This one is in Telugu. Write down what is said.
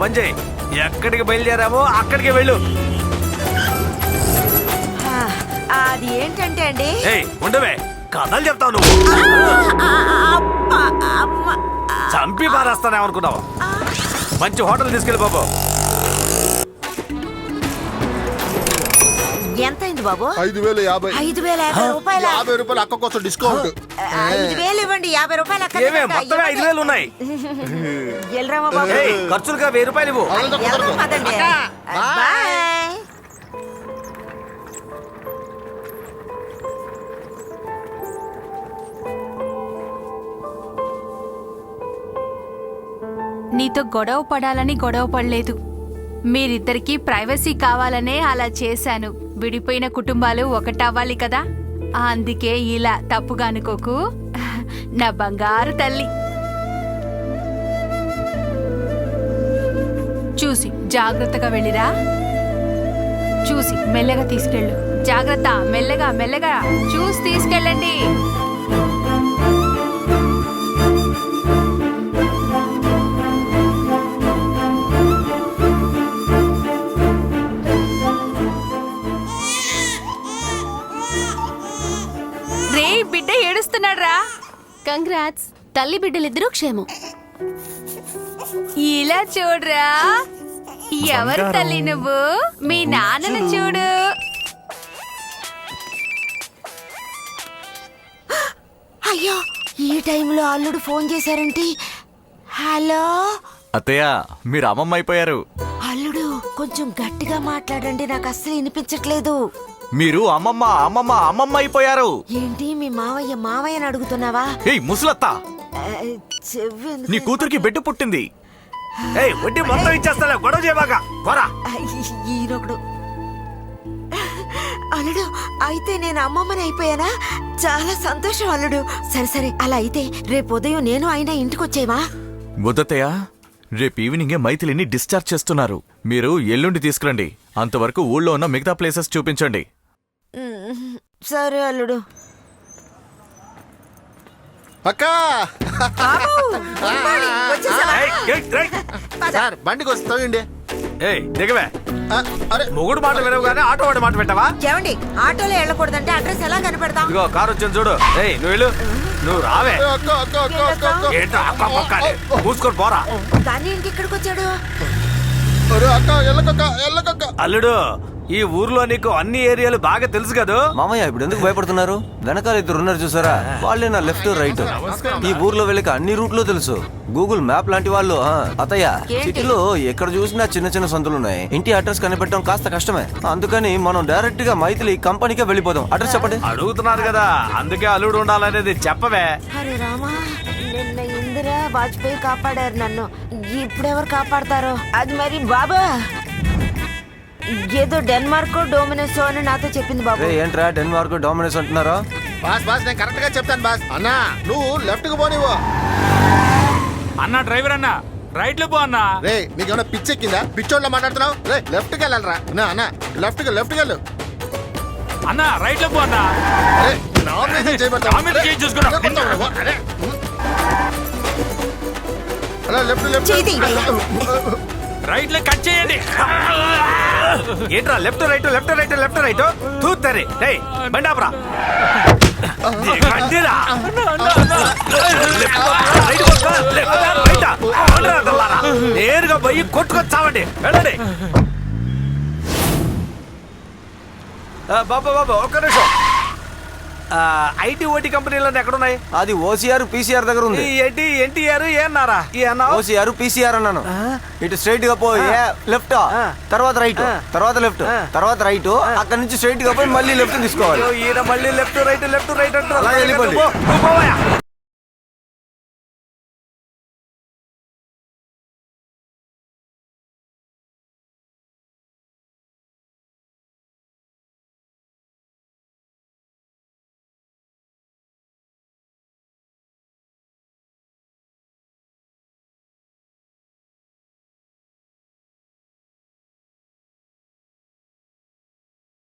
పని చేయి, ఎక్కడికి బయలుదేరామో అక్కడికి వెళ్ళు. అది ఏంటంటే అండి, ఉండవే, కథలు చెప్తావు నువ్వు. చంపి పారేస్తానేమనుకున్నావు. మంచి హోటల్ తీసుకెళ్ళి బాబు. ఎంత అయింది బాబు? 5,050. 5,050 రూపాయలు. 50 రూపాయలు అక్క కోసం డిస్కౌంట్. 5,000 ఇవ్వండి, 50 రూపాయలు అక్కడ. మొత్తం 5,000 ఉన్నాయి. వెళ్ళరామా బాబు? ఖర్చులుగా 1000 రూపాయలు ఇవ్వు. వెళ్దాం పదండి. బాయ్. నీతో గొడవ పడాలని గొడవ పడలేదు. మీరిద్దరికీ ప్రైవసీ కావాలనే అలా చేశాను. విడిపోయిన కుటుంబాలు ఒకటవ్వాలి కదా, అందుకే ఇలా. తప్పుగా అనుకోకు నా బంగారు తల్లి. చూసి జాగ్రత్తగా వెళ్ళిరా. చూసి మెల్లగా తీసుకెళ్ళు. జాగ్రత్త, మెల్లగా మెల్లగా చూసి తీసుకెళ్ళండి. రే, బిడ్డ ఏడుస్తున్నాడ్రా. కంగ్రాట్స్, తల్లి బిడ్డలిద్దరూ క్షేమం. ఇలా చూడరా, ఎవరు తల్లి నువ్వు? మీ నాన్నను చూడు. అయ్యో, ఈ టైంలో అల్లుడు ఫోన్ చేశారంటే. హలో అత్తయ్య, మీరు అమ్మమ్మ అయిపోయారు. అల్లుడు, కొంచెం గట్టిగా మాట్లాడండి, నాకు అస్సలు వినిపించట్లేదు. మీరు అమ్మమ్మ అమ్మమ్మ అమ్మమ్మ అయిపోయారు. ఏంటి మీ మావయ్య మావయ్యని అడుగుతున్నావా? ఏయ్ ముసలత్త, చెవి ఎందుకు? నీ కూతురికి బిడ్డ పుట్టింది. వడ్డీ మొత్తం ఇచ్చేస్తా, గొడవ చేయబాక. పోరా. ఈయనొకడు. అల్లుడు, అయితే నేను అమ్మమ్మని అయిపోయానా? చాలా సంతోషం అల్లుడు. సరే సరే, అలా అయితే రేపు ఉదయం నేను ఆయన ఇంటికి వచ్చేవా? వద్దత్తయ్య, రేపు ఈవినింగే మైథిలిని డిశ్చార్జ్ చేస్తున్నారు. మీరు ఎల్లుండి తీసుకురండి. అంతవరకు ఊళ్ళో ఉన్న మిగతా ప్లేసెస్ చూపించండి. సరే అల్లుడు. అక్క సార్, బండికి వస్తాయండి. దిగవే. అరే, మొగుడు మాట వినవు కానీ ఆటో వాడి మాట పెట్టావా? ఏమండి, ఆటోలో వెళ్ళకూడదంటే అడ్రస్ ఎలా కనిపెడతాం? ఇదిగో కారు వచ్చింది చూడు. నువ్వు వెళ్ళు. నువ్వు రావే. అక్క అక్క అక్క అక్క అక్క. ఏంటో అక్క పక్క మూసుకొని పోరా. కానీ ఇంకెక్కడికి వచ్చాడు? అరే అక్క, ఎల్లకక్క ఎల్లకక్క. అల్లుడు, ఈ ఊర్లో నీకు అన్ని ఏరియాలు బాగా తెలుసు కదా. మామయ్య, ఇప్పుడు ఎందుకు భయపడుతున్నారు? వెనకాల ఇద్దరు ఉన్నారు చూసారా, వాళ్ళే నా లెఫ్ట్ రైట్. ఈ ఊర్లో వెళ్ళక అన్ని రూట్లు తెలుసు, గూగుల్ మ్యాప్ లాంటి వాళ్ళు. అత్తయ్య, సిటీలో ఎక్కడ చూసినా చిన్న చిన్న సంతులు ఉన్నాయి. ఇంటి అడ్రస్ కనిపెట్టడం కాస్త కష్టమే. అందుకని మనం డైరెక్ట్ గా మైథిలి కంపెనీకే వెళ్ళిపోదాం. అడ్రస్ చెప్పండి. అడుగుతున్నారు కదా, అందుకే అల్లుడు ఉండాలనేది చెప్పవే. అరే రామా, నిన్న ఇందిరా వాజ్పేయి కాపాడారు నన్ను, ఇప్పుడెవరు కాపాడతారో? అది మరి బాబా ఏదో డెన్మార్క్ డోమినోసో అని నాతో చెప్పింది బాబు. ఏంట్రా డెన్మార్క్ డామినేస్ అంటున్నారా? బాస్ బాస్, నేను కరెక్ట్ గా చెప్తాను బాస్. అన్నా, నువ్వు లెఫ్ట్ కు పోనివ్వు. అన్నా డ్రైవర్ అన్నా, రైట్ లో పో అన్నా. రే, నీకేమైనా పిచ్చెక్కిందా? పిచ్చోళ్ళ మాట్లాడుతున్నావు. రే, లెఫ్ట్ కి వెళ్ళాలరా. అన్నా, లెఫ్ట్ కి వెళ్ళు. అన్నా రైట్ లో పో అన్నా. అరే, నామినేషన్ చేయబడతావు. నామినేషన్ చేయి చూసుకున్నా. అరే, అలా లెఫ్ట్ చేయి. రైట్ లో కట్ చేయండి. ఏంట్రా left right left right left right తూత్తరే. బండాపరా నేరుగా పోయి కొట్టుకొచ్చావండి. వెళ్ళండి. బాబా బాబా, ఒక్క నిమిషం. ఐటీ ఓటీ కంపెనీలో ఎక్కడున్నాయి? అది ఓసీఆర్ పీసీఆర్ దగ్గర ఉంది. ఏంటి ఎన్టీఆర్ ఏన్నారా? ఓసీఆర్ పీసీఆర్ అన్నాను. ఇటు స్ట్రైట్ గా పోయి లెఫ్ట్, తర్వాత రైట్, తర్వాత లెఫ్ట్, తర్వాత రైట్. అక్కడ నుంచి స్ట్రైట్ గా పోయి మళ్ళీ లెఫ్ట్ తీసుకోవాలి. ఈయన మళ్ళీ లెఫ్ట్ రైట్ లెఫ్ట్ రైట్ అంటే అలా వెళ్ళిపోండి.